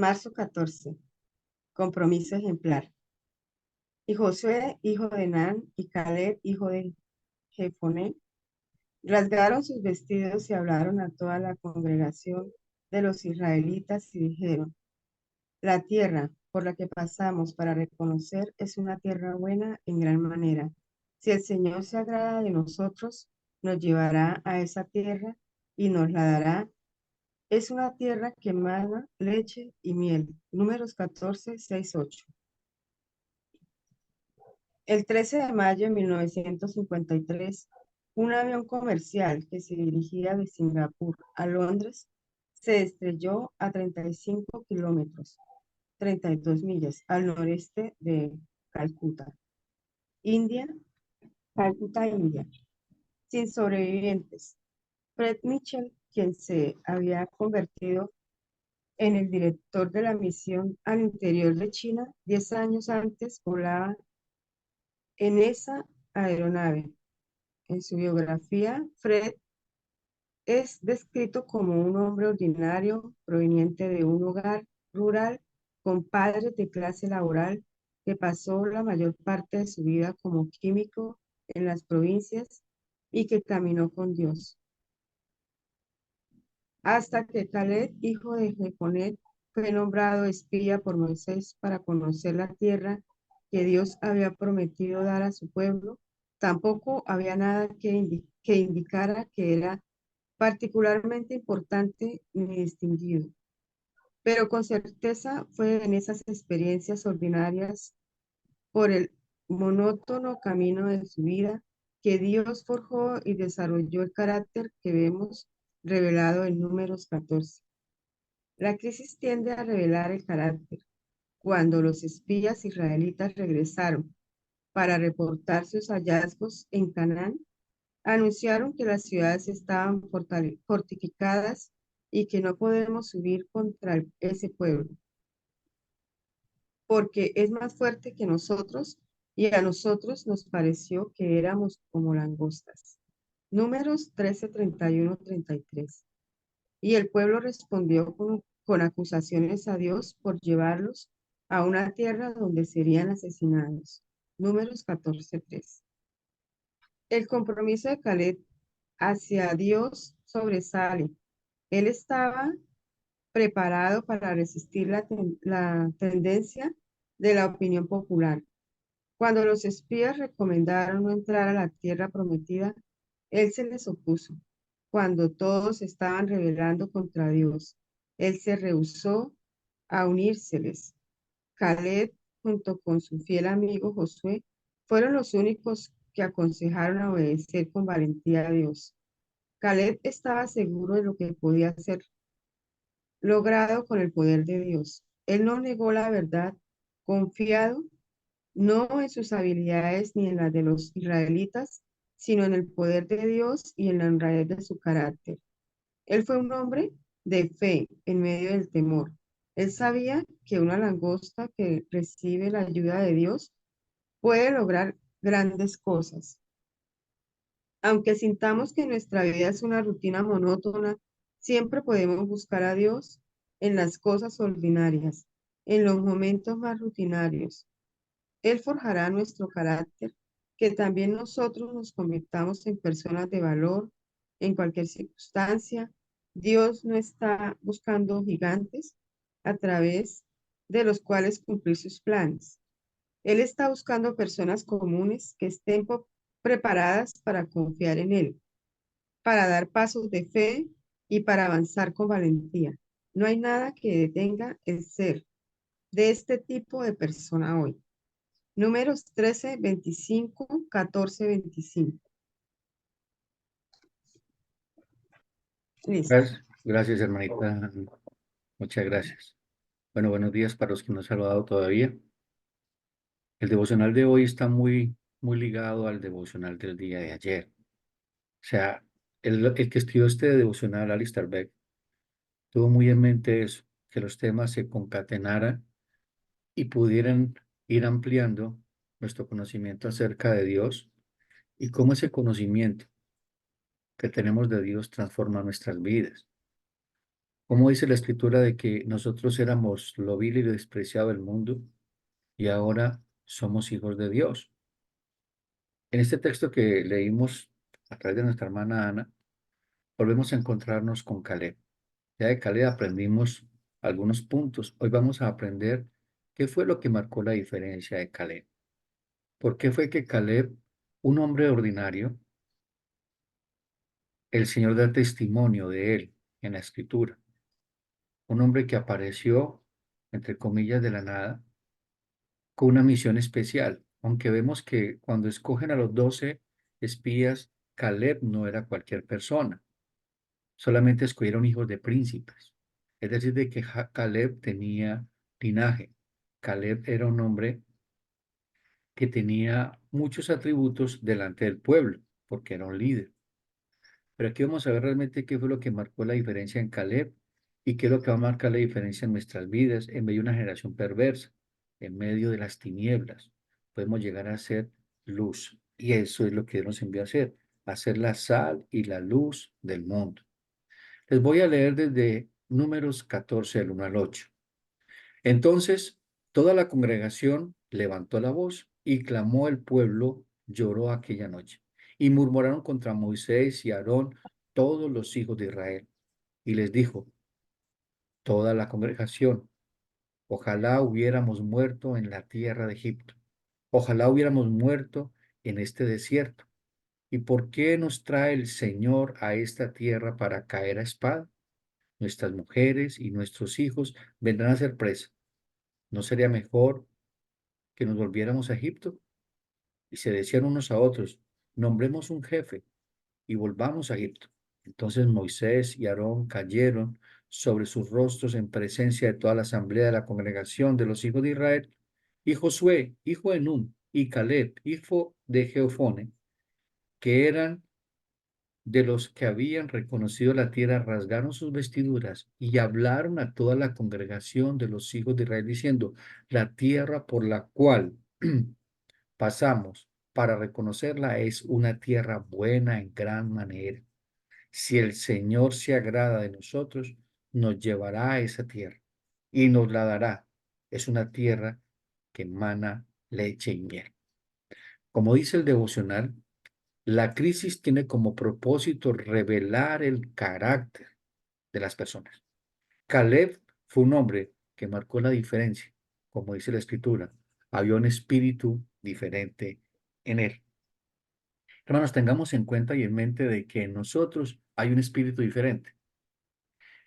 Marzo 14. Compromiso ejemplar. Y Josué, hijo de Nan, y Caleb, hijo de Jefoné, rasgaron sus vestidos y hablaron a toda la congregación de los israelitas y dijeron: La tierra por la que pasamos para reconocer es una tierra buena en gran manera. Si el Señor se agrada de nosotros, nos llevará a esa tierra y nos la dará. Es una tierra que mana leche y miel. Números 14, 6, 8. El 13 de mayo de 1953, un avión comercial que se dirigía de Singapur a Londres se estrelló a 35 kilómetros, 32 millas, al noreste de Calcuta, India, Calcuta, India, sin sobrevivientes. Fred Mitchell, quien se había convertido en el director de la misión al interior de China 10 años antes, volaba en esa aeronave. En su biografía, Fred es descrito como un hombre ordinario proveniente de un hogar rural con padres de clase laboral que pasó la mayor parte de su vida como químico en las provincias y que caminó con Dios. Hasta que Caleb, hijo de Jefoné, fue nombrado espía por Moisés para conocer la tierra que Dios había prometido dar a su pueblo, tampoco había nada que indicara que era particularmente importante ni distinguido. Pero con certeza fue en esas experiencias ordinarias, por el monótono camino de su vida, que Dios forjó y desarrolló el carácter que vemos revelado en Números 14. La crisis tiende a revelar el carácter. Cuando los espías israelitas regresaron para reportar sus hallazgos en Canaán, anunciaron que las ciudades estaban fortificadas y que no podemos subir contra ese pueblo, porque es más fuerte que nosotros y a nosotros nos pareció que éramos como langostas. Números 13, 31, 33. Y el pueblo respondió con acusaciones a Dios por llevarlos a una tierra donde serían asesinados. Números 14, 3. El compromiso de Caleb hacia Dios sobresale. Él estaba preparado para resistir la tendencia de la opinión popular. Cuando los espías recomendaron no entrar a la tierra prometida, él se les opuso. Cuando todos estaban rebelando contra Dios, él se rehusó a unírseles. Caleb, junto con su fiel amigo Josué, fueron los únicos que aconsejaron a obedecer con valentía a Dios. Caleb estaba seguro de lo que podía ser logrado con el poder de Dios. Él no negó la verdad, confiado no en sus habilidades ni en las de los israelitas, sino en el poder de Dios y en la honradez de su carácter. Él fue un hombre de fe en medio del temor. Él sabía que una langosta que recibe la ayuda de Dios puede lograr grandes cosas. Aunque sintamos que nuestra vida es una rutina monótona, siempre podemos buscar a Dios en las cosas ordinarias, en los momentos más rutinarios. Él forjará nuestro carácter, que también nosotros nos convirtamos en personas de valor en cualquier circunstancia. Dios no está buscando gigantes a través de los cuales cumplir sus planes. Él está buscando personas comunes que estén preparadas para confiar en Él, para dar pasos de fe y para avanzar con valentía. No hay nada que detenga el ser de este tipo de persona hoy. Números 13, 25, 14, 25. Listo. Gracias, hermanita. Muchas gracias. Bueno, buenos días para los que no han saludado todavía. El devocional de hoy está muy ligado al devocional del día de ayer. O sea, el que escribió este devocional, Alistair Beck, tuvo muy en mente eso, que los temas se concatenaran y pudieran ir ampliando nuestro conocimiento acerca de Dios y cómo ese conocimiento que tenemos de Dios transforma nuestras vidas. ¿Cómo dice la escritura de que nosotros éramos lo vil y lo despreciado del mundo y ahora somos hijos de Dios? En este texto que leímos a través de nuestra hermana Ana, volvemos a encontrarnos con Caleb. Ya de Caleb aprendimos algunos puntos. Hoy vamos a aprender qué fue lo que marcó la diferencia de Caleb. ¿Por qué fue que Caleb, un hombre ordinario, el Señor da testimonio de él en la escritura? Un hombre que apareció, entre comillas, de la nada, con una misión especial. Aunque vemos que cuando escogen a los 12 espías, Caleb no era cualquier persona. Solamente escogieron hijos de príncipes. Es decir, de que Caleb tenía linaje. Caleb era un hombre que tenía muchos atributos delante del pueblo, porque era un líder. Pero aquí vamos a ver realmente qué fue lo que marcó la diferencia en Caleb y qué es lo que va a marcar la diferencia en nuestras vidas en medio de una generación perversa, en medio de las tinieblas. Podemos llegar a ser luz. Y eso es lo que Dios nos envió a ser la sal y la luz del mundo. Les voy a leer desde Números 14, del 1 al 8. Entonces, toda la congregación levantó la voz y clamó el pueblo, lloró aquella noche. Y murmuraron contra Moisés y Aarón todos los hijos de Israel. Y les dijo toda la congregación, ojalá hubiéramos muerto en la tierra de Egipto. Ojalá hubiéramos muerto en este desierto. ¿Y por qué nos trae el Señor a esta tierra para caer a espada? Nuestras mujeres y nuestros hijos vendrán a ser presa. ¿No sería mejor que nos volviéramos a Egipto? Y se decían unos a otros, nombremos un jefe y volvamos a Egipto. Entonces Moisés y Aarón cayeron sobre sus rostros en presencia de toda la asamblea de la congregación de los hijos de Israel, y Josué, hijo de Nun, y Caleb, hijo de Jeofone, que eran de los que habían reconocido la tierra, rasgaron sus vestiduras y hablaron a toda la congregación de los hijos de Israel diciendo, la tierra por la cual pasamos para reconocerla es una tierra buena en gran manera. Si el Señor se agrada de nosotros, nos llevará a esa tierra y nos la dará. Es una tierra que emana leche y miel. Como dice el devocional, la crisis tiene como propósito revelar el carácter de las personas. Caleb fue un hombre que marcó la diferencia. Como dice la escritura, había un espíritu diferente en él. Hermanos, tengamos en cuenta y en mente de que en nosotros hay un espíritu diferente.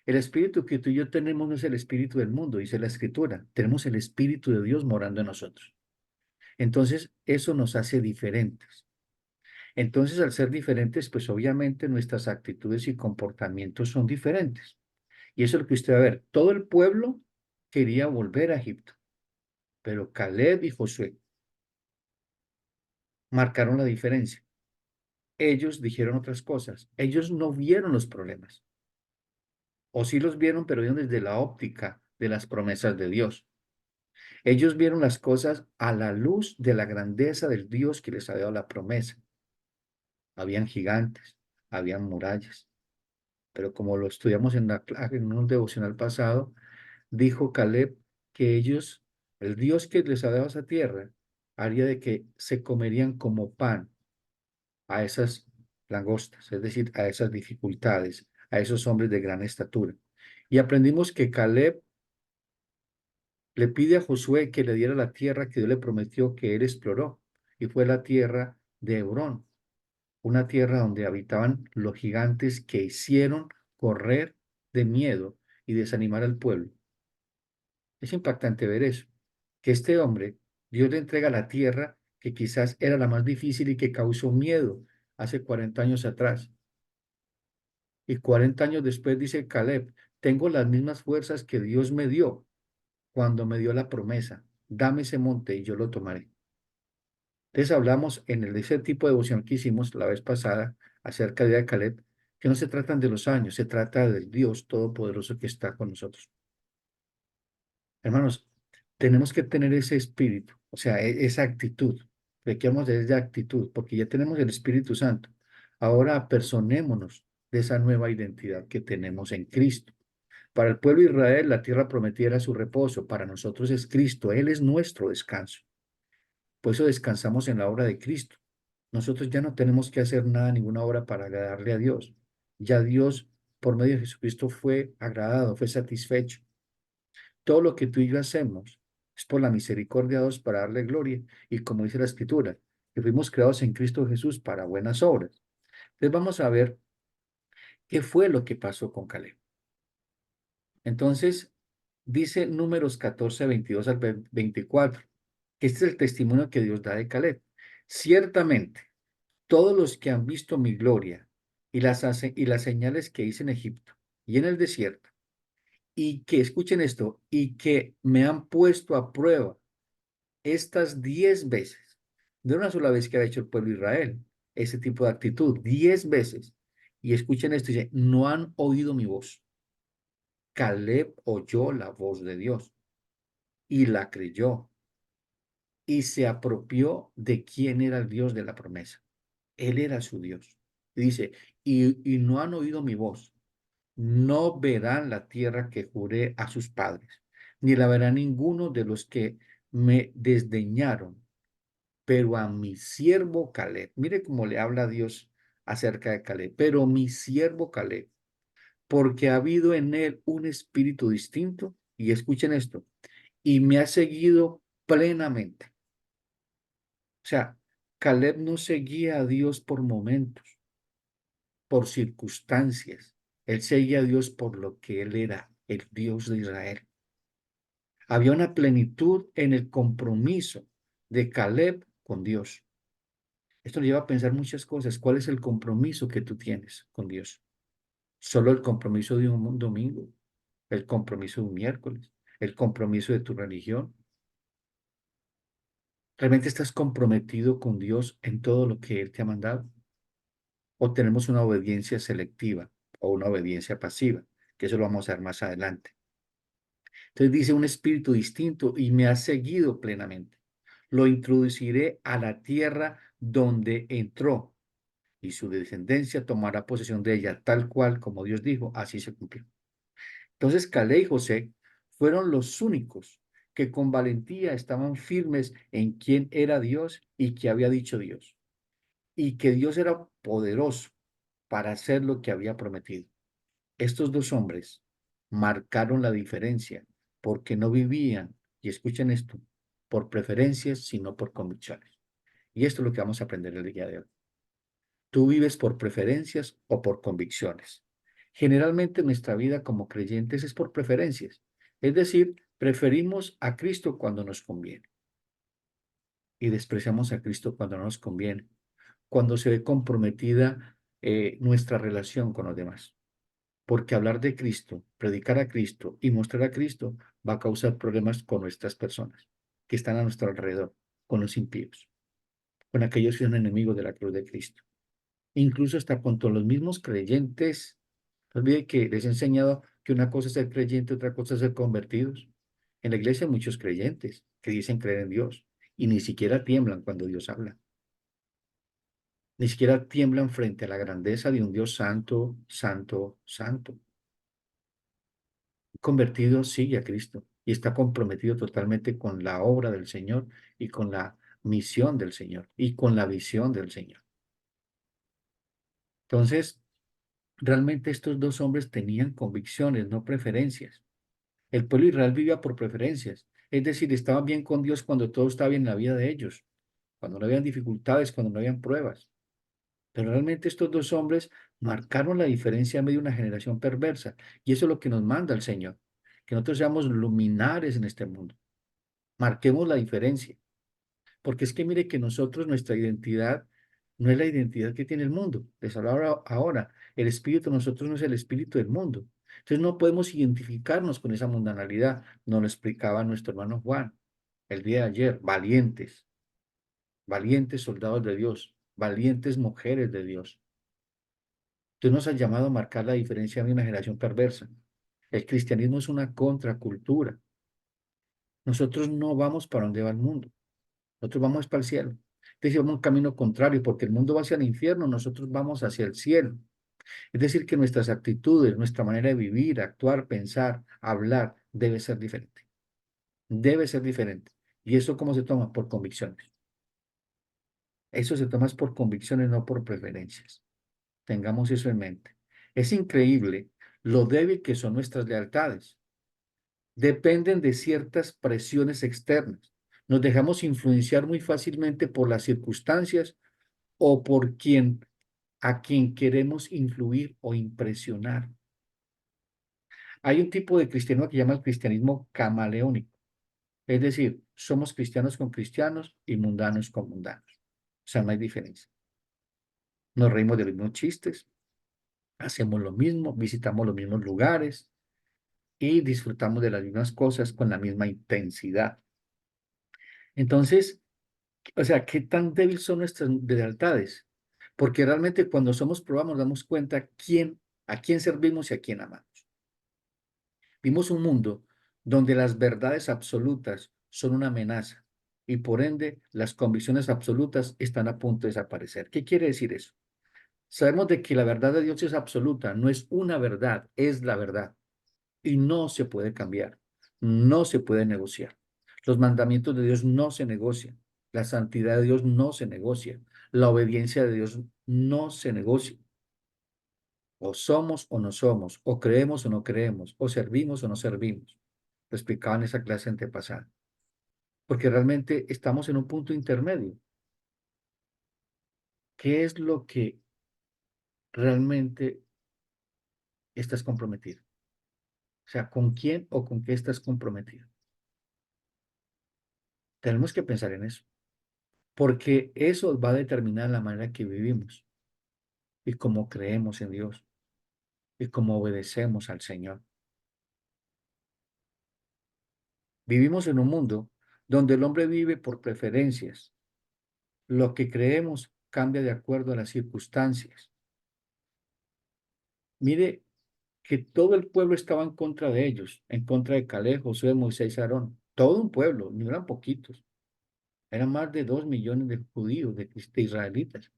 El espíritu que tú y yo tenemos no es el espíritu del mundo, dice la escritura. Tenemos el espíritu de Dios morando en nosotros. Entonces, eso nos hace diferentes. Entonces, al ser diferentes, pues obviamente nuestras actitudes y comportamientos son diferentes. Y eso es lo que usted va a ver. Todo el pueblo quería volver a Egipto, pero Caleb y Josué marcaron la diferencia. Ellos dijeron otras cosas. Ellos no vieron los problemas. O sí los vieron, pero vieron desde la óptica de las promesas de Dios. Ellos vieron las cosas a la luz de la grandeza del Dios que les había dado la promesa. Habían gigantes, habían murallas, pero como lo estudiamos en un devocional pasado, dijo Caleb que ellos, el Dios que les había dado esa tierra, haría de que se comerían como pan a esas langostas, es decir, a esas dificultades, a esos hombres de gran estatura. Y aprendimos que Caleb le pide a Josué que le diera la tierra que Dios le prometió que él exploró, y fue la tierra de Hebrón, una tierra donde habitaban los gigantes que hicieron correr de miedo y desanimar al pueblo. Es impactante ver eso, que este hombre, Dios le entrega la tierra que quizás era la más difícil y que causó miedo hace 40 años atrás. Y 40 años después dice Caleb, tengo las mismas fuerzas que Dios me dio cuando me dio la promesa. Dame ese monte y yo lo tomaré. Entonces hablamos de ese tipo de devoción que hicimos la vez pasada acerca de Caleb, que no se tratan de los años, se trata del Dios Todopoderoso que está con nosotros. Hermanos, tenemos que tener ese espíritu, o sea, esa actitud. Requerimos de esa actitud, porque ya tenemos el Espíritu Santo. Ahora apersonémonos de esa nueva identidad que tenemos en Cristo. Para el pueblo de Israel, la tierra prometida era su reposo. Para nosotros es Cristo. Él es nuestro descanso. Por eso descansamos en la obra de Cristo. Nosotros ya no tenemos que hacer nada, ninguna obra para agradarle a Dios. Ya Dios, por medio de Jesucristo, fue agradado, fue satisfecho. Todo lo que tú y yo hacemos es por la misericordia de Dios para darle gloria. Y como dice la Escritura, que fuimos creados en Cristo Jesús para buenas obras. Entonces vamos a ver qué fue lo que pasó con Caleb. Entonces, dice Números 14, 22 al 24, que este es el testimonio que Dios da de Caleb. Ciertamente, todos los que han visto mi gloria y las señales que hice en Egipto y en el desierto, y que, escuchen esto, y que me han puesto a prueba estas 10 veces, de una sola vez que ha hecho el pueblo de Israel, ese tipo de actitud, 10 veces. Y escuchen esto, dice, no han oído mi voz. Caleb oyó la voz de Dios y la creyó y se apropió de quién era el Dios de la promesa. Él era su Dios. Y dice, y no han oído mi voz. No verán la tierra que juré a sus padres, ni la verá ninguno de los que me desdeñaron, pero a mi siervo Caleb, mire cómo le habla Dios acerca de Caleb, pero mi siervo Caleb, porque ha habido en él un espíritu distinto, y escuchen esto, y me ha seguido plenamente. O sea, Caleb no seguía a Dios por momentos, por circunstancias. Él seguía a Dios por lo que él era, el Dios de Israel. Había una plenitud en el compromiso de Caleb con Dios. Esto nos lleva a pensar muchas cosas. ¿Cuál es el compromiso que tú tienes con Dios? ¿Solo el compromiso de un domingo? ¿El compromiso de un miércoles? ¿El compromiso de tu religión? ¿Realmente estás comprometido con Dios en todo lo que Él te ha mandado? ¿O tenemos una obediencia selectiva o una obediencia pasiva? Que eso lo vamos a ver más adelante. Entonces dice un espíritu distinto y me ha seguido plenamente. Lo introduciré a la tierra donde entró y su descendencia tomará posesión de ella, tal cual como Dios dijo, así se cumplió. Entonces Caleb y José fueron los únicos que con valentía estaban firmes en quién era Dios y qué había dicho Dios, y que Dios era poderoso para hacer lo que había prometido. Estos dos hombres marcaron la diferencia porque no vivían, y escuchen esto, por preferencias, sino por convicciones. Y esto es lo que vamos a aprender el día de hoy. ¿Tú vives por preferencias o por convicciones? Generalmente nuestra vida como creyentes es por preferencias. Es decir, preferimos a Cristo cuando nos conviene y despreciamos a Cristo cuando no nos conviene, cuando se ve comprometida nuestra relación con los demás. Porque hablar de Cristo, predicar a Cristo y mostrar a Cristo va a causar problemas con nuestras personas que están a nuestro alrededor, con los impíos, con aquellos que son enemigos de la cruz de Cristo. Incluso hasta con todos los mismos creyentes. No olvide que les he enseñado que una cosa es ser creyente, otra cosa es ser convertidos. En la iglesia hay muchos creyentes que dicen creer en Dios y ni siquiera tiemblan cuando Dios habla. Ni siquiera tiemblan frente a la grandeza de un Dios santo, santo, santo. Convertido sigue a Cristo y está comprometido totalmente con la obra del Señor y con la misión del Señor y con la visión del Señor. Entonces, realmente estos dos hombres tenían convicciones, no preferencias. El pueblo de Israel vivía por preferencias, es decir, estaban bien con Dios cuando todo estaba bien en la vida de ellos, cuando no habían dificultades, cuando no habían pruebas. Pero realmente estos dos hombres marcaron la diferencia en medio de una generación perversa. Y eso es lo que nos manda el Señor, que nosotros seamos luminares en este mundo. Marquemos la diferencia. Porque es que mire que nosotros, nuestra identidad, no es la identidad que tiene el mundo. Les hablo ahora, el espíritu de nosotros no es el espíritu del mundo. Entonces no podemos identificarnos con esa mundanalidad. Nos lo explicaba nuestro hermano Juan el día de ayer. Valientes, valientes soldados de Dios, valientes mujeres de Dios. Tú nos has llamado a marcar la diferencia de una generación perversa. El cristianismo es una contracultura. Nosotros no vamos para donde va el mundo. Nosotros vamos para el cielo. Entonces vamos un camino contrario, porque el mundo va hacia el infierno, nosotros vamos hacia el cielo. Es decir, que nuestras actitudes, nuestra manera de vivir, actuar, pensar, hablar, debe ser diferente. Debe ser diferente. ¿Y eso cómo se toma? Por convicciones. Eso se toma por convicciones, no por preferencias. Tengamos eso en mente. Es increíble lo débil que son nuestras lealtades. Dependen de ciertas presiones externas. Nos dejamos influenciar muy fácilmente por las circunstancias o por a quien queremos influir o impresionar. Hay un tipo de cristianismo que llama el cristianismo camaleónico. Es decir, somos cristianos con cristianos y mundanos con mundanos. O sea, no hay diferencia. Nos reímos de los mismos chistes, hacemos lo mismo, visitamos los mismos lugares y disfrutamos de las mismas cosas con la misma intensidad. Entonces, o sea, ¿qué tan débiles son nuestras lealtades? Porque realmente cuando somos probados nos damos cuenta a quién servimos y a quién amamos. Vimos un mundo donde las verdades absolutas son una amenaza y por ende las convicciones absolutas están a punto de desaparecer. ¿Qué quiere decir eso? Sabemos de que la verdad de Dios es absoluta, no es una verdad, es la verdad y no se puede cambiar, no se puede negociar. Los mandamientos de Dios no se negocian, la santidad de Dios no se negocia, la obediencia de Dios no se negocia. O somos o no somos, o creemos o no creemos, o servimos o no servimos. Lo explicaba en esa clase antepasada. Porque realmente estamos en un punto intermedio. ¿Qué es lo que realmente estás comprometido? O sea, ¿con quién o con qué estás comprometido? Tenemos que pensar en eso, porque eso va a determinar la manera que vivimos y cómo creemos en Dios y cómo obedecemos al Señor. Vivimos en un mundo donde el hombre vive por preferencias. Lo que creemos cambia de acuerdo a las circunstancias. Mire que todo el pueblo estaba en contra de ellos, en contra de Caleb, Josué, Moisés y Aarón. Todo un pueblo, no eran poquitos. Eran más de 2 millones de judíos, de israelitas.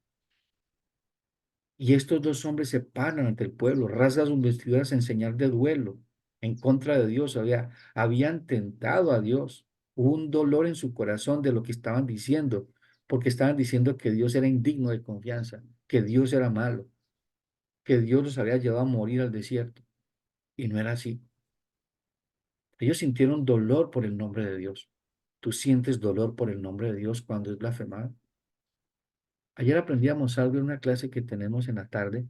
Y estos dos hombres se paran ante el pueblo, rasgan sus vestiduras en señal de duelo en contra de Dios. Habían tentado a Dios. Hubo un dolor en su corazón de lo que estaban diciendo, porque estaban diciendo que Dios era indigno de confianza, que Dios era malo, que Dios los había llevado a morir al desierto. Y no era así. Ellos sintieron dolor por el nombre de Dios. ¿Tú sientes dolor por el nombre de Dios cuando es blasfemado? Ayer aprendíamos algo en una clase que tenemos en la tarde.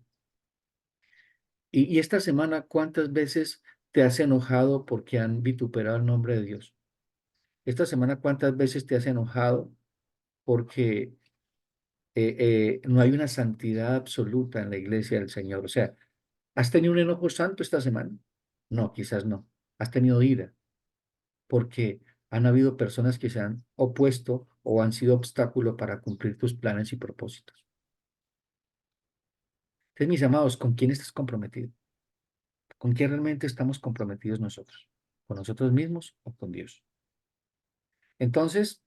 Y esta semana, ¿cuántas veces te has enojado porque han vituperado el nombre de Dios? Esta semana, ¿cuántas veces te has enojado porque no hay una santidad absoluta en la iglesia del Señor? O sea, ¿has tenido un enojo santo esta semana? No, quizás no. ¿Has tenido ira? Porque han habido personas que se han opuesto o han sido obstáculo para cumplir tus planes y propósitos. Entonces, mis amados, ¿con quién estás comprometido? ¿Con quién realmente estamos comprometidos nosotros? ¿Con nosotros mismos o con Dios? Entonces,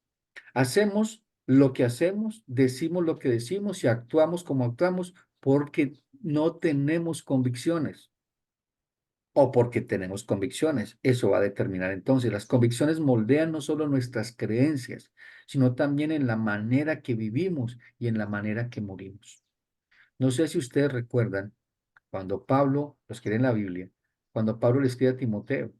hacemos lo que hacemos, decimos lo que decimos y actuamos como actuamos porque no tenemos convicciones o porque tenemos convicciones. Eso va a determinar entonces. Las convicciones moldean no solo nuestras creencias, sino también en la manera que vivimos y en la manera que morimos. No sé si ustedes recuerdan cuando Pablo, los que leen la Biblia, cuando Pablo le escribe a Timoteo,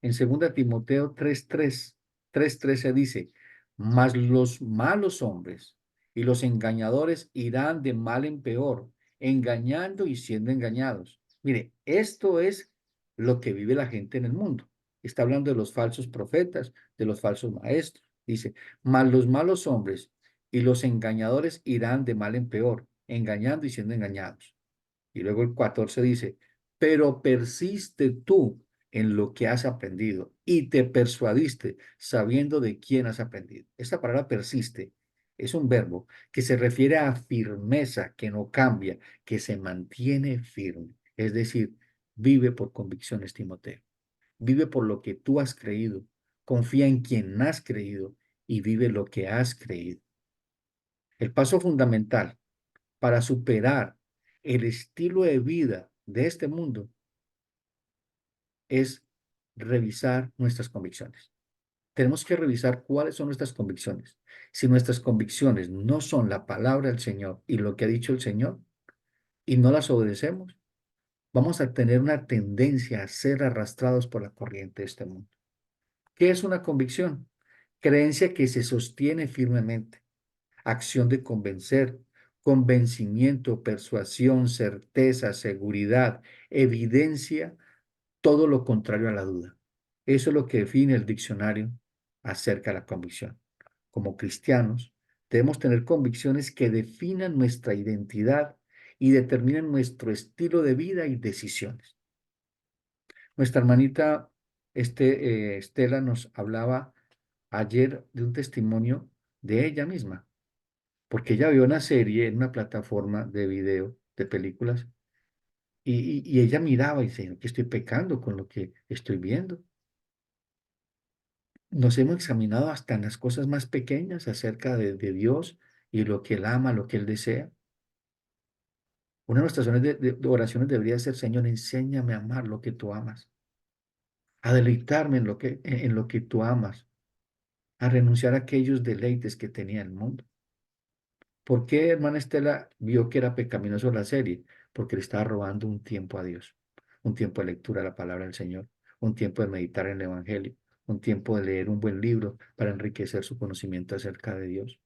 en 2 Timoteo 3:13 dice, mas los malos hombres y los engañadores irán de mal en peor, engañando y siendo engañados. Mire, esto es lo que vive la gente en el mundo. Está hablando de los falsos profetas, de los falsos maestros. Dice, mas los malos hombres y los engañadores irán de mal en peor, engañando y siendo engañados. Y luego el 14 dice, pero persiste tú en lo que has aprendido y te persuadiste sabiendo de quién has aprendido. Esta palabra persiste es un verbo que se refiere a firmeza, que no cambia, que se mantiene firme. Es decir, vive por convicciones, Timoteo. Vive por lo que tú has creído. Confía en quien has creído y vive lo que has creído. El paso fundamental para superar el estilo de vida de este mundo es revisar nuestras convicciones. Tenemos que revisar cuáles son nuestras convicciones. Si nuestras convicciones no son la palabra del Señor y lo que ha dicho el Señor y no las obedecemos, vamos a tener una tendencia a ser arrastrados por la corriente de este mundo. ¿Qué es una convicción? Creencia que se sostiene firmemente, acción de convencer, convencimiento, persuasión, certeza, seguridad, evidencia, todo lo contrario a la duda. Eso es lo que define el diccionario acerca de la convicción. Como cristianos, debemos tener convicciones que definan nuestra identidad y determinen nuestro estilo de vida y decisiones. Nuestra hermanita Estela nos hablaba ayer de un testimonio de ella misma, porque ella vio una serie en una plataforma de video, de películas, y ella miraba y decía, que estoy pecando con lo que estoy viendo. Nos hemos examinado hasta en las cosas más pequeñas acerca de Dios y lo que Él ama, lo que Él desea. Una de nuestras oraciones, de oraciones debería ser, Señor, enséñame a amar lo que tú amas, a deleitarme en lo que tú amas, a renunciar a aquellos deleites que tenía el mundo. ¿Por qué, hermana Estela, vio que era pecaminoso la serie? Porque le estaba robando un tiempo a Dios, un tiempo de lectura de la palabra del Señor, un tiempo de meditar en el Evangelio, un tiempo de leer un buen libro para enriquecer su conocimiento acerca de Dios.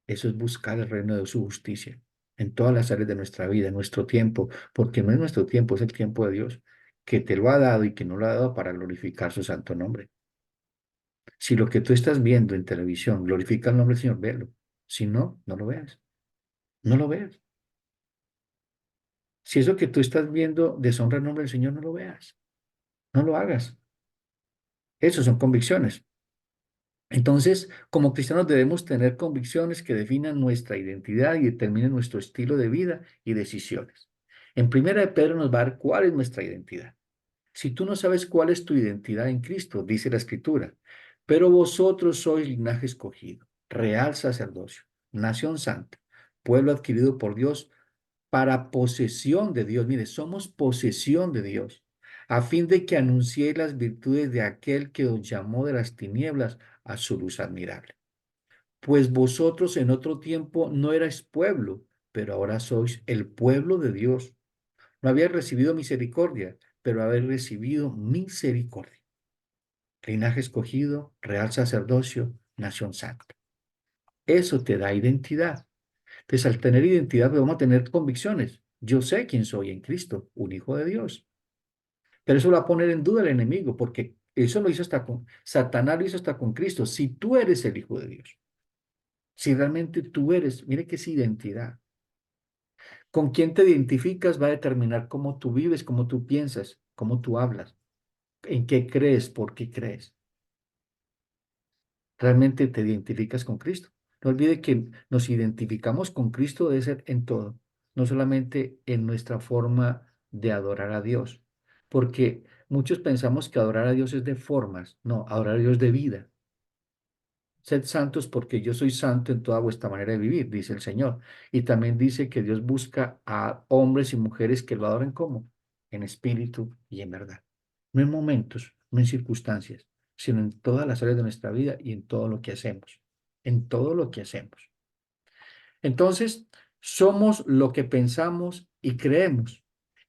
Eso es buscar el reino de su justicia en todas las áreas de nuestra vida, en nuestro tiempo, porque no es nuestro tiempo, es el tiempo de Dios, que te lo ha dado y que no lo ha dado para glorificar su santo nombre. Si lo que tú estás viendo en televisión glorifica el nombre del Señor, velo. Si no, no lo veas. No lo veas. Si eso que tú estás viendo deshonra el nombre del Señor, no lo veas. No lo hagas. Esas son convicciones. Entonces, como cristianos debemos tener convicciones que definan nuestra identidad y determinen nuestro estilo de vida y decisiones. En Primera de Pedro nos va a dar cuál es nuestra identidad. Si tú no sabes cuál es tu identidad en Cristo, dice la Escritura, pero vosotros sois linaje escogido, real sacerdocio, nación santa, pueblo adquirido por Dios para posesión de Dios. Mire, somos posesión de Dios, a fin de que anunciéis las virtudes de aquel que os llamó de las tinieblas a su luz admirable. Pues vosotros en otro tiempo no erais pueblo, pero ahora sois el pueblo de Dios. No habéis recibido misericordia, pero habéis recibido misericordia. Linaje escogido, real sacerdocio, nación santa. Eso te da identidad. Entonces, al tener identidad, vamos a tener convicciones. Yo sé quién soy en Cristo, un hijo de Dios. Pero eso lo va a poner en duda el enemigo, porque eso lo hizo hasta con Satanás, lo hizo hasta con Cristo. Si tú eres el hijo de Dios, si realmente tú eres, mire que es identidad. Con quién te identificas va a determinar cómo tú vives, cómo tú piensas, cómo tú hablas, en qué crees, por qué crees. Realmente te identificas con Cristo. No olvide que nos identificamos con Cristo debe ser en todo, no solamente en nuestra forma de adorar a Dios, porque muchos pensamos que adorar a Dios es de formas, no, adorar a Dios de vida. Sed santos porque yo soy santo en toda vuestra manera de vivir, dice el Señor. Y también dice que Dios busca a hombres y mujeres que lo adoren como en espíritu y en verdad. No en momentos, no en circunstancias, sino en todas las áreas de nuestra vida y en todo lo que hacemos. En todo lo que hacemos. Entonces, somos lo que pensamos y creemos.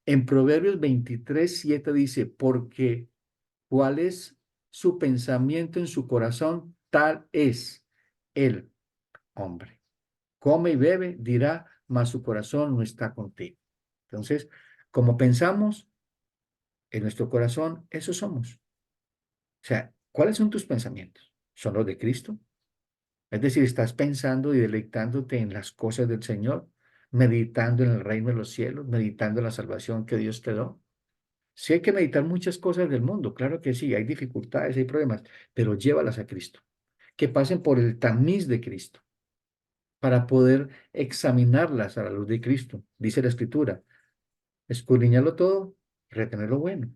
En Proverbios 23:7 dice, porque cuál es su pensamiento en su corazón, tal es el hombre. Come y bebe, dirá, mas su corazón no está contigo. Entonces, como pensamos en nuestro corazón, eso somos. O sea, ¿cuáles son tus pensamientos? ¿Son los de Cristo? Es decir, estás pensando y deleitándote en las cosas del Señor, meditando en el reino de los cielos, meditando en la salvación que Dios te dio. Sí hay que meditar muchas cosas del mundo, claro que sí, hay dificultades, hay problemas, pero llévalas a Cristo, que pasen por el tamiz de Cristo, para poder examinarlas a la luz de Cristo. Dice la Escritura, escudriñarlo todo, retener lo bueno.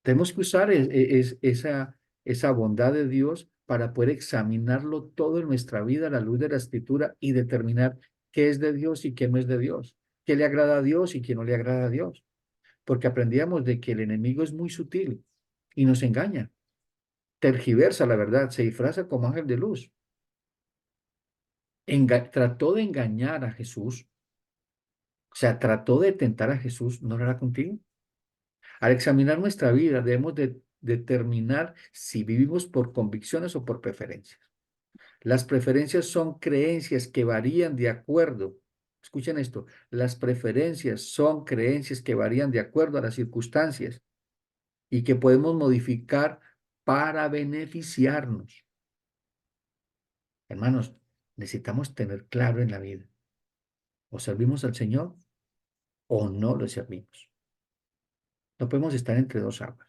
Tenemos que usar esa bondad de Dios para poder examinarlo todo en nuestra vida a la luz de la Escritura y determinar qué es de Dios y qué no es de Dios. qué le agrada a Dios y qué no le agrada a Dios, porque aprendíamos de que el enemigo es muy sutil y nos engaña, tergiversa la verdad, se disfraza como ángel de luz. Trató de engañar a Jesús, o sea, trató de tentar a Jesús, ¿no lo hará contigo? Al examinar nuestra vida, debemos de determinar si vivimos por convicciones o por preferencias. Las preferencias son creencias que varían de acuerdo. Escuchen esto, las preferencias son creencias que varían de acuerdo a las circunstancias y que podemos modificar para beneficiarnos. Hermanos, necesitamos tener claro en la vida, o servimos al Señor o no lo servimos. No podemos estar entre dos aguas.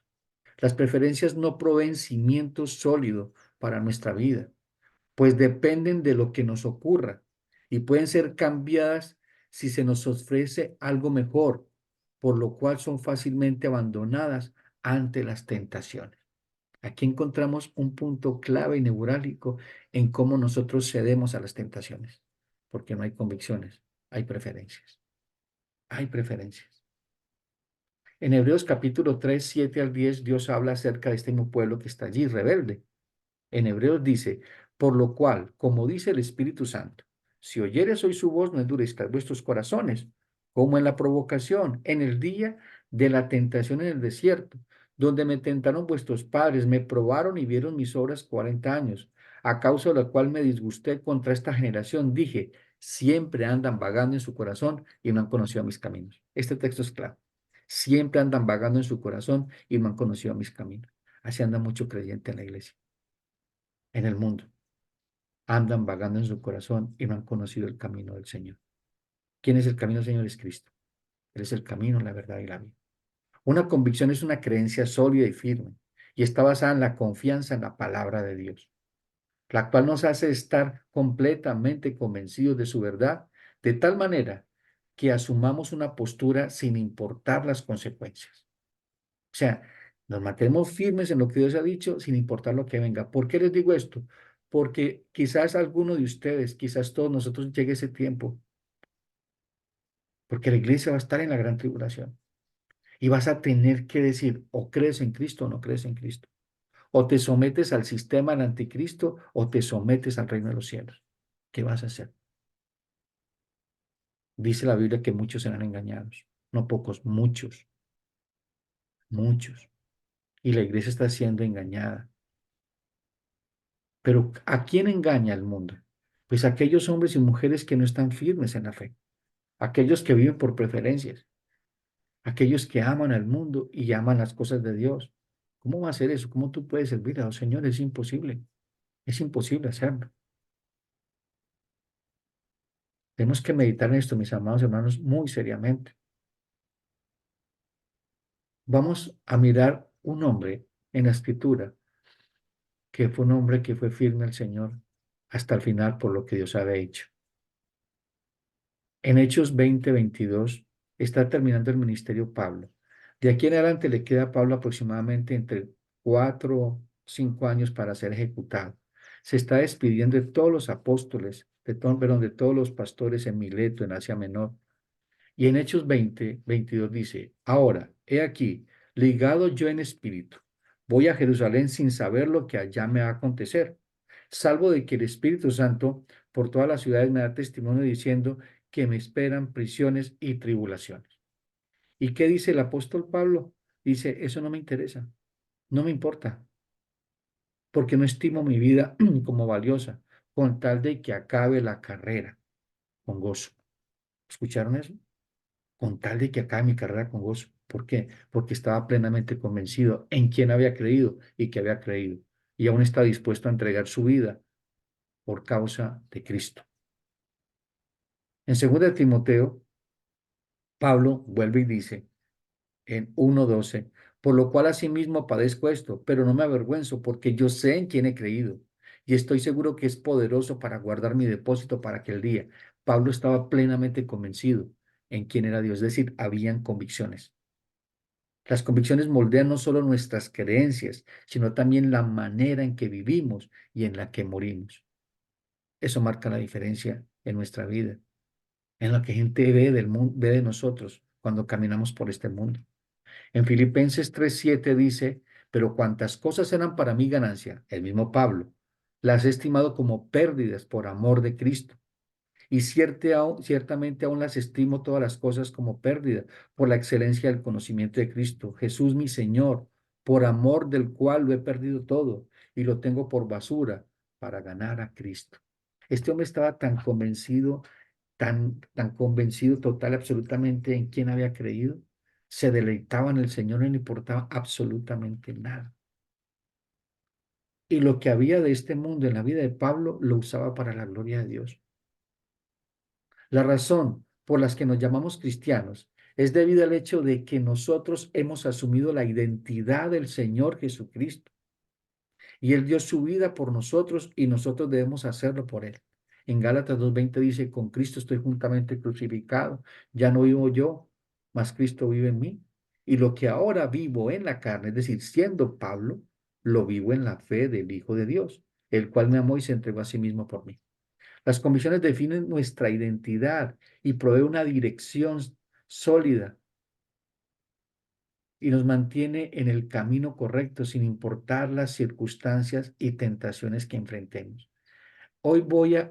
Las preferencias no proveen cimiento sólido para nuestra vida, pues dependen de lo que nos ocurra y pueden ser cambiadas si se nos ofrece algo mejor, por lo cual son fácilmente abandonadas ante las tentaciones. Aquí encontramos un punto clave y neurálgico en cómo nosotros cedemos a las tentaciones, porque no hay convicciones, hay preferencias. Hay preferencias. En Hebreos capítulo 3 7 al 10 Dios habla acerca de este mismo pueblo que está allí, rebelde. En Hebreos dice, por lo cual, como dice el Espíritu Santo, si oyeres hoy su voz, no endurezcas vuestros corazones, como en la provocación, en el día de la tentación en el desierto, donde me tentaron vuestros padres, me probaron y vieron mis obras 40 años, a causa de la cual me disgusté contra esta generación. Dije, siempre andan vagando en su corazón y no han conocido mis caminos. Este texto es claro. Siempre andan vagando en su corazón y no han conocido mis caminos. Así anda mucho creyente en la iglesia, en el mundo. Andan vagando en su corazón y no han conocido el camino del Señor. ¿Quién es el camino del Señor? Es Cristo. Él es el camino, la verdad y la vida. Una convicción es una creencia sólida y firme y está basada en la confianza en la palabra de Dios, la cual nos hace estar completamente convencidos de su verdad, de tal manera que asumamos una postura sin importar las consecuencias. O sea, nos mantenemos firmes en lo que Dios ha dicho sin importar lo que venga. ¿Por qué les digo esto? Porque quizás alguno de ustedes, quizás todos nosotros llegue ese tiempo, porque la iglesia va a estar en la gran tribulación y vas a tener que decir, o crees en Cristo o no crees en Cristo, o te sometes al sistema del anticristo o te sometes al reino de los cielos. ¿Qué vas a hacer? Dice la Biblia que muchos serán engañados, no pocos, muchos, muchos. Y la iglesia está siendo engañada. Pero ¿a quién engaña el mundo? Pues a aquellos hombres y mujeres que no están firmes en la fe, aquellos que viven por preferencias, aquellos que aman al mundo y aman las cosas de Dios. ¿Cómo va a ser eso? ¿Cómo tú puedes servir a los señores? Es imposible hacerlo. Tenemos que meditar en esto, mis amados hermanos, muy seriamente. Vamos a mirar un hombre en la escritura que fue un hombre que fue firme al Señor hasta el final por lo que Dios había hecho. En Hechos 20:22 está terminando el ministerio Pablo. De aquí en adelante le queda a Pablo aproximadamente entre 4 o 5 años para ser ejecutado. Se está despidiendo de todos los apóstoles, perdón, de todos los pastores en Mileto, en Asia Menor. Y en Hechos 20:22 dice, ahora, he aquí, ligado yo en espíritu, voy a Jerusalén sin saber lo que allá me va a acontecer, salvo de que el Espíritu Santo por todas las ciudades me da testimonio diciendo que me esperan prisiones y tribulaciones. ¿Y qué dice el apóstol Pablo? Dice, eso no me interesa, no me importa, porque no estimo mi vida como valiosa, con tal de que acabe la carrera con gozo. ¿Escucharon eso? Con tal de que acabe mi carrera con gozo. ¿Por qué? Porque estaba plenamente convencido en quién había creído y que había creído. Y aún está dispuesto a entregar su vida por causa de Cristo. En 2 Timoteo, Pablo vuelve y dice en 1:12, por lo cual asimismo padezco esto, pero no me avergüenzo porque yo sé en quién he creído y estoy seguro que es poderoso para guardar mi depósito para aquel día. Pablo estaba plenamente convencido en quién era Dios, es decir, habían convicciones. Las convicciones moldean no solo nuestras creencias, sino también la manera en que vivimos y en la que morimos. Eso marca la diferencia en nuestra vida, en lo que gente ve del mundo, ve de nosotros cuando caminamos por este mundo. En Filipenses 3:7 dice, pero cuantas cosas eran para mí ganancia, el mismo Pablo, las he estimado como pérdidas por amor de Cristo. Y ciertamente aún las estimo todas las cosas como pérdida por la excelencia del conocimiento de Cristo, Jesús mi Señor, por amor del cual lo he perdido todo y lo tengo por basura para ganar a Cristo. Este hombre estaba tan convencido, tan convencido total, absolutamente en quién había creído, se deleitaba en el Señor, no le importaba absolutamente nada. Y lo que había de este mundo en la vida de Pablo lo usaba para la gloria de Dios. La razón por la que nos llamamos cristianos es debido al hecho de que nosotros hemos asumido la identidad del Señor Jesucristo y Él dio su vida por nosotros y nosotros debemos hacerlo por Él. En Gálatas 2:20 dice, con Cristo estoy juntamente crucificado, ya no vivo yo, mas Cristo vive en mí. Y lo que ahora vivo en la carne, es decir, siendo Pablo, lo vivo en la fe del Hijo de Dios, el cual me amó y se entregó a sí mismo por mí. Las convicciones definen nuestra identidad y provee una dirección sólida y nos mantiene en el camino correcto sin importar las circunstancias y tentaciones que enfrentemos. Hoy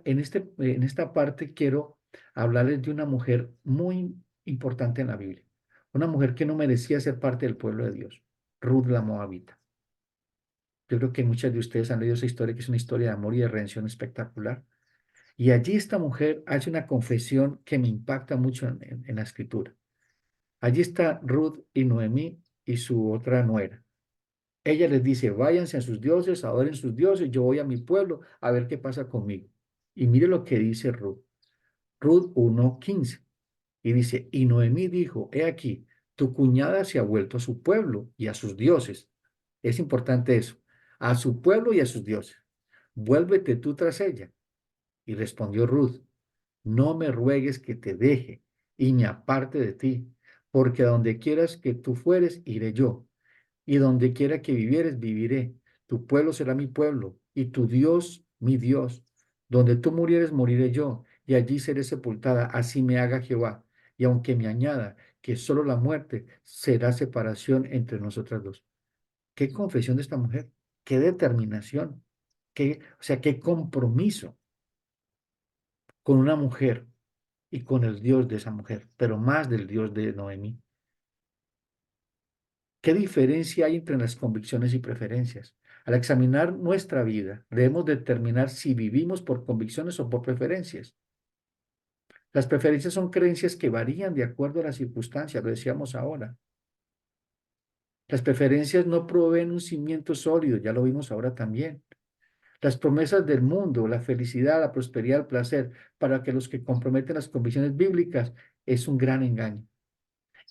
en esta parte quiero hablarles de una mujer muy importante en la Biblia, una mujer que no merecía ser parte del pueblo de Dios, Ruth la Moabita. Yo creo que muchas de ustedes han leído esa historia, que es una historia de amor y de redención espectacular. Y allí esta mujer hace una confesión que me impacta mucho en la escritura. Allí está Ruth y Noemí y su otra nuera. Ella les dice, váyanse a sus dioses, adoren sus dioses, yo voy a mi pueblo a ver qué pasa conmigo. Y mire lo que dice Ruth. Ruth 1:15. Y dice, y Noemí dijo, he aquí, tu cuñada se ha vuelto a su pueblo y a sus dioses. Es importante eso, a su pueblo y a sus dioses. Vuélvete tú tras ella. Y respondió Ruth, no me ruegues que te deje y me aparte de ti, porque a donde quieras que tú fueres, iré yo, y donde quiera que vivieres, viviré. Tu pueblo será mi pueblo, y tu Dios, mi Dios. Donde tú murieres, moriré yo, y allí seré sepultada. Así me haga Jehová. Y aunque me añada que solo la muerte será separación entre nosotras dos. Qué confesión de esta mujer, qué determinación, o sea, qué compromiso con una mujer y con el Dios de esa mujer, pero más del Dios de Noemí. ¿Qué diferencia hay entre las convicciones y preferencias? Al examinar nuestra vida, debemos determinar si vivimos por convicciones o por preferencias. Las preferencias son creencias que varían de acuerdo a las circunstancias, lo decíamos ahora. Las preferencias no proveen un cimiento sólido, ya lo vimos ahora también. Las promesas del mundo, la felicidad, la prosperidad, el placer, para que los que comprometen las convicciones bíblicas, es un gran engaño.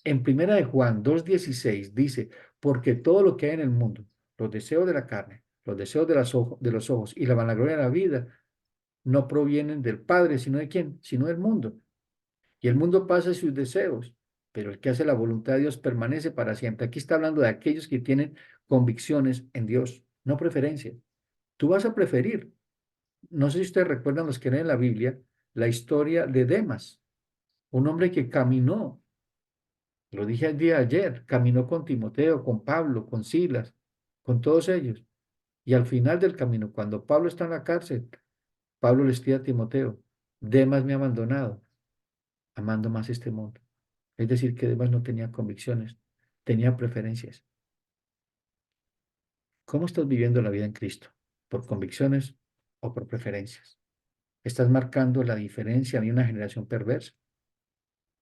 En Primera de Juan 2:16 dice, porque todo lo que hay en el mundo, los deseos de la carne, los deseos de los ojos y la vanagloria de la vida, no provienen del Padre, sino de quién, sino del mundo. Y el mundo pasa sus deseos, pero el que hace la voluntad de Dios permanece para siempre. Aquí está hablando de aquellos que tienen convicciones en Dios, no preferencias. Tú vas a preferir. No sé si ustedes recuerdan los que leen la Biblia, la historia de Demas, un hombre que caminó. Lo dije el día de ayer, caminó con Timoteo, con Pablo, con Silas, con todos ellos. Y al final del camino, cuando Pablo está en la cárcel, Pablo le escribe a Timoteo, Demas me ha abandonado, amando más este mundo. Es decir, que Demas no tenía convicciones, tenía preferencias. ¿Cómo estás viviendo la vida en Cristo? ¿Por convicciones o por preferencias? ¿Estás marcando la diferencia en una generación perversa?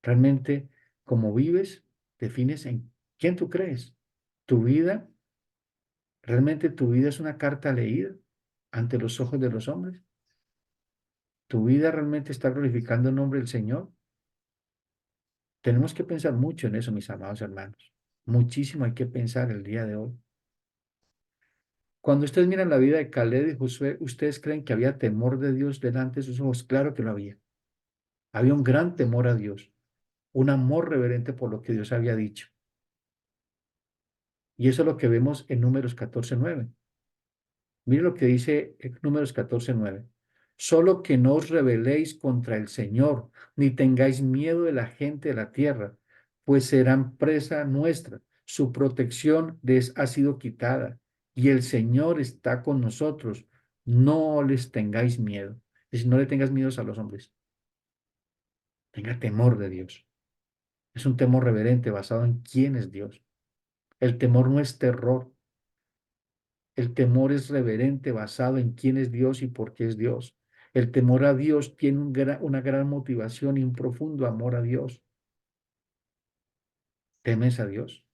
Realmente, como vives, defines en quién tú crees. Tu vida. ¿Realmente tu vida es una carta leída ante los ojos de los hombres? ¿Tu vida realmente está glorificando el nombre del Señor? Tenemos que pensar mucho en eso, mis amados hermanos. Muchísimo hay que pensar el día de hoy. Cuando ustedes miran la vida de Caleb y Josué, ¿ustedes creen que había temor de Dios delante de sus ojos? Claro que lo había. Había un gran temor a Dios, un amor reverente por lo que Dios había dicho. Y eso es lo que vemos en Números 14:9. Mire lo que dice en Números 14:9. Solo que no os rebeléis contra el Señor, ni tengáis miedo de la gente de la tierra, pues serán presa nuestra. Su protección les ha sido quitada, y el Señor está con nosotros. No les tengáis miedo. Es decir, no le tengas miedo a los hombres. Tenga temor de Dios. Es un temor reverente basado en quién es Dios. El temor no es terror. El temor es reverente basado en quién es Dios y por qué es Dios. El temor a Dios tiene una gran motivación y un profundo amor a Dios. ¿Temes a Dios?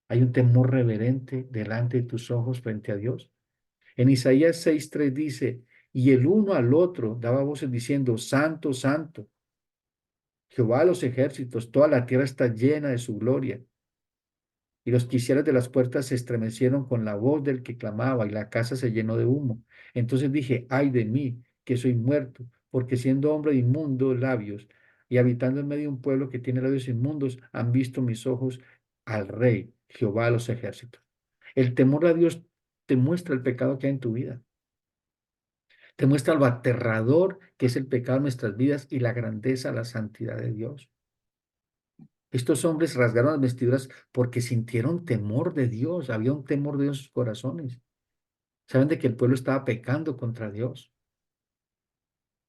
Hay un temor reverente delante de tus ojos frente a Dios. En Isaías 6:3 dice, y el uno al otro daba voces diciendo, Santo, Santo, Jehová de los ejércitos, toda la tierra está llena de su gloria. Y los quiciales de las puertas se estremecieron con la voz del que clamaba, y la casa se llenó de humo. Entonces dije, ay de mí, que soy muerto, porque siendo hombre de inmundos labios y habitando en medio de un pueblo que tiene labios inmundos, han visto mis ojos al Rey, Jehová de los ejércitos. El temor a Dios te muestra el pecado que hay en tu vida, te muestra lo aterrador que es el pecado en nuestras vidas y la grandeza, la santidad de Dios. Estos hombres rasgaron las vestiduras porque sintieron temor de Dios, había un temor de Dios en sus corazones. Saben de que el pueblo estaba pecando contra Dios.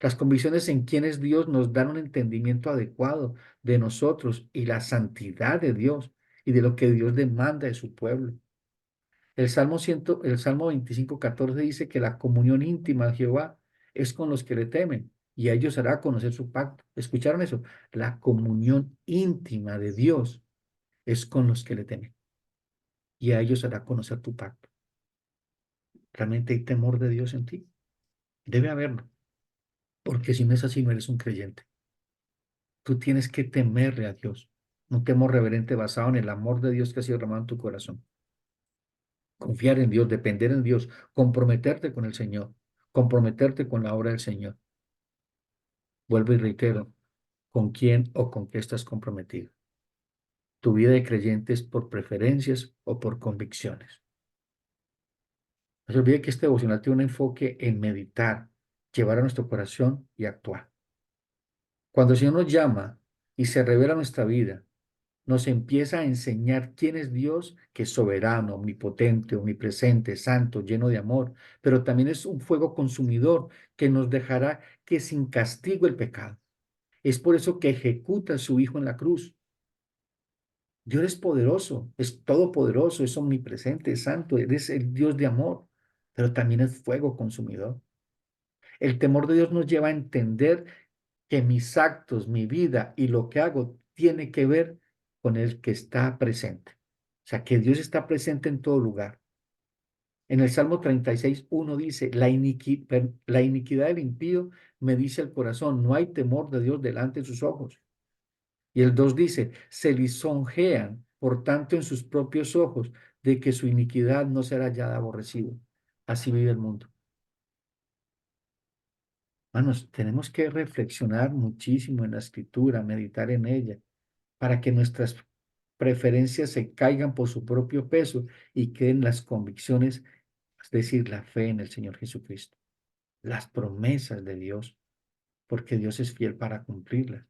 Las convicciones en quién es Dios nos dan un entendimiento adecuado de nosotros y la santidad de Dios y de lo que Dios demanda de su pueblo. El Salmo 25:14 dice que la comunión íntima de Jehová es con los que le temen y a ellos hará conocer su pacto. ¿Escucharon eso? La comunión íntima de Dios es con los que le temen y a ellos hará conocer tu pacto. ¿Realmente hay temor de Dios en ti? Debe haberlo, porque si no es así, no eres un creyente. Tú tienes que temerle a Dios, un temor reverente basado en el amor de Dios que ha sido derramado en tu corazón. Confiar en Dios, depender en Dios, comprometerte con el Señor, comprometerte con la obra del Señor. Vuelvo y reitero, ¿con quién o con qué estás comprometido? ¿Tu vida de creyente es por preferencias o por convicciones? No se olvide que este devocional tiene un enfoque en meditar, llevar a nuestro corazón y actuar. Cuando el Señor nos llama y se revela nuestra vida, nos empieza a enseñar quién es Dios, que es soberano, omnipotente, omnipresente, santo, lleno de amor, pero también es un fuego consumidor que nos dejará que sin castigo el pecado. Es por eso que ejecuta a su Hijo en la cruz. Dios es poderoso, es todopoderoso, es omnipresente, es santo, es el Dios de amor, pero también es fuego consumidor. El temor de Dios nos lleva a entender que mis actos, mi vida y lo que hago tiene que ver con el que está presente. O sea, que Dios está presente en todo lugar. En el Salmo 36:1 dice, la iniquidad del impío me dice el corazón, no hay temor de Dios delante de sus ojos. Y el 2 dice, se lisonjean, por tanto, en sus propios ojos, de que su iniquidad no será hallada aborrecido. Así vive el mundo. Hermanos, tenemos que reflexionar muchísimo en la escritura, meditar en ella, para que nuestras preferencias se caigan por su propio peso y queden las convicciones, es decir, la fe en el Señor Jesucristo, las promesas de Dios, porque Dios es fiel para cumplirlas.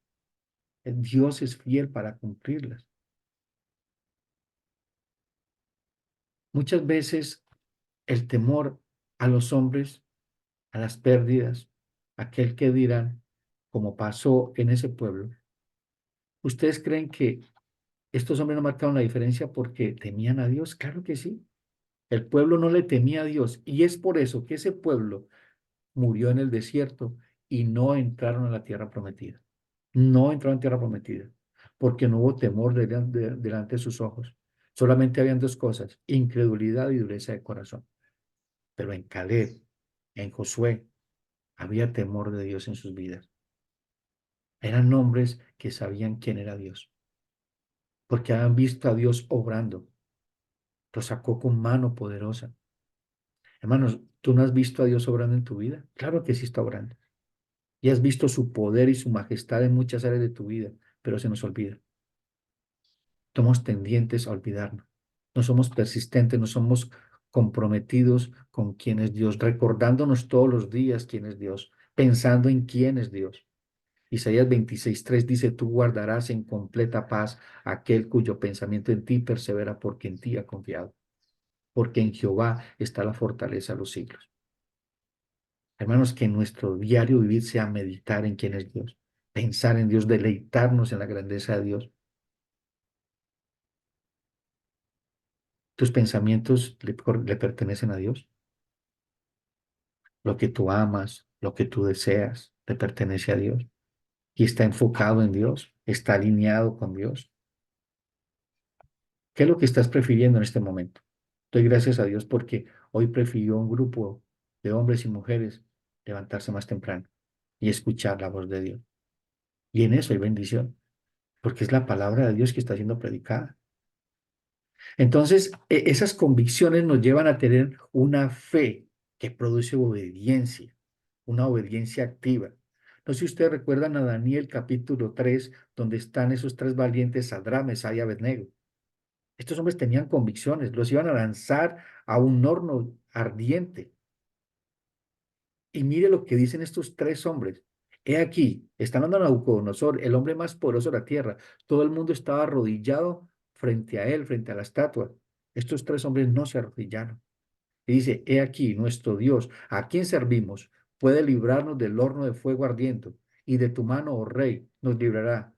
Dios es fiel para cumplirlas. Muchas veces el temor a los hombres, a las pérdidas, aquel que dirán, como pasó en ese pueblo. ¿Ustedes creen que estos hombres no marcaron la diferencia porque temían a Dios? Claro que sí. El pueblo no le temía a Dios y es por eso que ese pueblo murió en el desierto y no entraron a la tierra prometida. No entraron en tierra prometida porque no hubo temor delante de sus ojos. Solamente habían dos cosas, incredulidad y dureza de corazón. Pero en Caleb, en Josué, había temor de Dios en sus vidas. Eran hombres que sabían quién era Dios, porque habían visto a Dios obrando. Lo sacó con mano poderosa. Hermanos, ¿tú no has visto a Dios obrando en tu vida? Claro que sí está obrando. Y has visto su poder y su majestad en muchas áreas de tu vida, pero se nos olvida. Somos tendientes a olvidarnos. No somos persistentes, no somos comprometidos con quién es Dios, recordándonos todos los días quién es Dios, pensando en quién es Dios. Isaías 26:3 dice, tú guardarás en completa paz aquel cuyo pensamiento en ti persevera porque en ti ha confiado, porque en Jehová está la fortaleza de los siglos. Hermanos, que nuestro diario vivir sea meditar en quién es Dios, pensar en Dios, deleitarnos en la grandeza de Dios. ¿Tus pensamientos le pertenecen a Dios? Lo que tú amas, lo que tú deseas, te pertenece a Dios y está enfocado en Dios, está alineado con Dios. ¿Qué es lo que estás prefiriendo en este momento? Doy gracias a Dios porque hoy prefirió un grupo de hombres y mujeres levantarse más temprano y escuchar la voz de Dios. Y en eso hay bendición, porque es la palabra de Dios que está siendo predicada. Entonces, esas convicciones nos llevan a tener una fe que produce obediencia, una obediencia activa. No sé si ustedes recuerdan a Daniel capítulo 3, donde están esos tres valientes, Sadrach, Mesach y Abednego. Estos hombres tenían convicciones, los iban a lanzar a un horno ardiente. Y mire lo que dicen estos tres hombres. He aquí, están hablando a Nabucodonosor, el hombre más poderoso de la tierra. Todo el mundo estaba arrodillado frente a él, frente a la estatua. Estos tres hombres no se arrodillaron. Y dice, he aquí, nuestro Dios, a quien servimos, puede librarnos del horno de fuego ardiente, y de tu mano, oh rey, nos librará.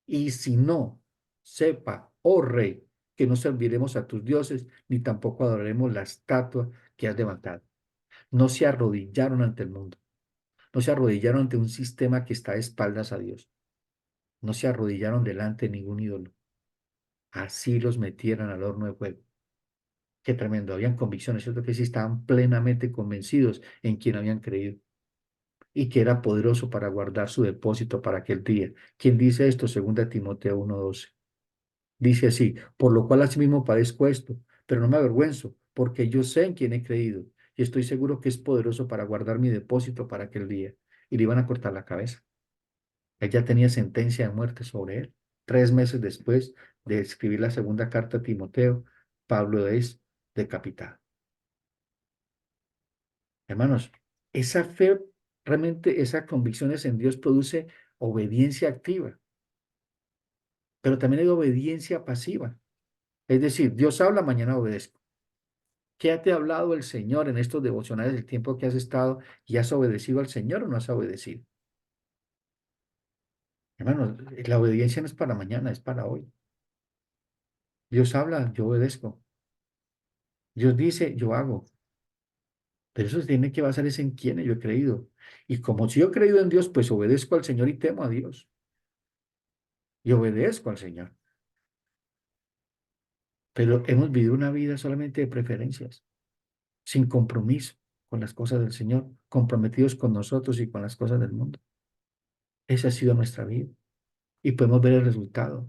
Y si no, sepa, oh rey, que no serviremos a tus dioses, ni tampoco adoraremos la estatua que has levantado. No se arrodillaron ante el mundo, no se arrodillaron ante un sistema que está de espaldas a Dios, no se arrodillaron delante de ningún ídolo. Así los metieran al horno de fuego. Qué tremendo, habían convicciones, ¿cierto? Que sí estaban plenamente convencidos en quien habían creído y que era poderoso para guardar su depósito para aquel día. ¿Quién dice esto? Segunda Timoteo 1:12. Dice así, por lo cual asimismo padezco esto, pero no me avergüenzo, porque yo sé en quién he creído y estoy seguro que es poderoso para guardar mi depósito para aquel día. Y le iban a cortar la cabeza. Ella tenía sentencia de muerte sobre él. 3 meses después de escribir la segunda carta a Timoteo, Pablo es decapitado. Hermanos, esa fe, realmente esa convicciones en Dios produce obediencia activa, pero también hay obediencia pasiva. Es decir, Dios habla, mañana obedezco. ¿Qué te ha hablado el Señor en estos devocionales del tiempo que has estado y has obedecido al Señor o no has obedecido? Hermanos, la obediencia no es para mañana, es para hoy. Dios habla, yo obedezco. Dios dice, yo hago. Pero eso se tiene que basar es en quién yo he creído. Y como si yo he creído en Dios, pues obedezco al Señor y temo a Dios. Y obedezco al Señor. Pero hemos vivido una vida solamente de preferencias, sin compromiso con las cosas del Señor, comprometidos con nosotros y con las cosas del mundo. Esa ha sido nuestra vida. Y podemos ver el resultado.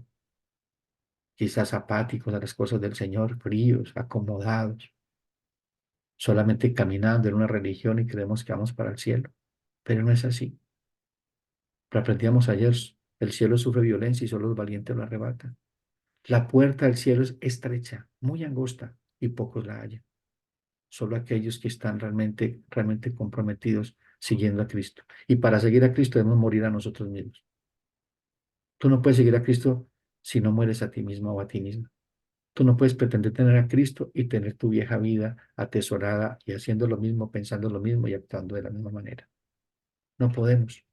Quizás apáticos a las cosas del Señor, fríos, acomodados, solamente caminando en una religión y creemos que vamos para el cielo. Pero no es así. Lo aprendíamos ayer, el cielo sufre violencia y solo los valientes lo arrebatan. La puerta al cielo es estrecha, muy angosta y pocos la hallan. Solo aquellos que están realmente comprometidos siguiendo a Cristo. Y para seguir a Cristo debemos morir a nosotros mismos. Tú no puedes seguir a Cristo si no mueres a ti mismo o a ti mismo. Tú no puedes pretender tener a Cristo y tener tu vieja vida atesorada y haciendo lo mismo, pensando lo mismo y actuando de la misma manera. No podemos,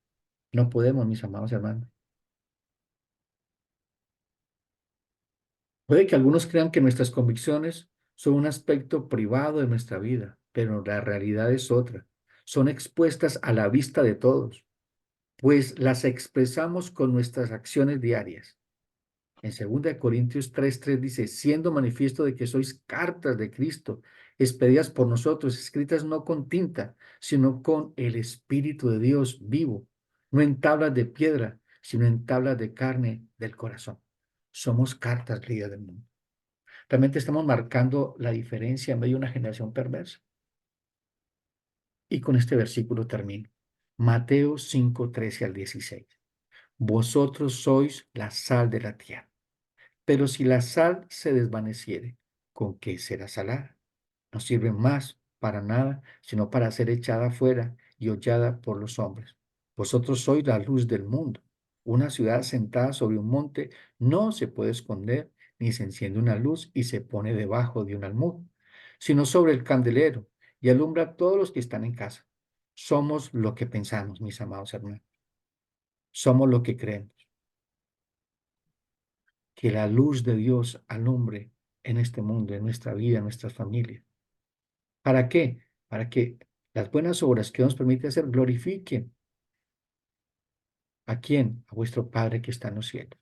no podemos, mis amados hermanos. Puede que algunos crean que nuestras convicciones son un aspecto privado de nuestra vida, pero la realidad es otra. Son expuestas a la vista de todos, pues las expresamos con nuestras acciones diarias. En 2 Corintios 3:3 dice, siendo manifiesto de que sois cartas de Cristo, expedidas por nosotros, escritas no con tinta, sino con el Espíritu de Dios vivo, no en tablas de piedra, sino en tablas de carne del corazón. Somos cartas leídas del mundo. Realmente estamos marcando la diferencia en medio de una generación perversa. Y con este versículo termino. Mateo 5:13 al 16. Vosotros sois la sal de la tierra. Pero si la sal se desvaneciere, ¿con qué será salada? No sirve más para nada, sino para ser echada afuera y hollada por los hombres. Vosotros sois la luz del mundo. Una ciudad sentada sobre un monte no se puede esconder, ni se enciende una luz y se pone debajo de un almud, sino sobre el candelero y alumbra a todos los que están en casa. Somos lo que pensamos, mis amados hermanos. Somos lo que creemos. Que la luz de Dios alumbre en este mundo, en nuestra vida, en nuestras familias. ¿Para qué? Para que las buenas obras que nos permite hacer glorifiquen. ¿A quién? A vuestro Padre que está en los cielos.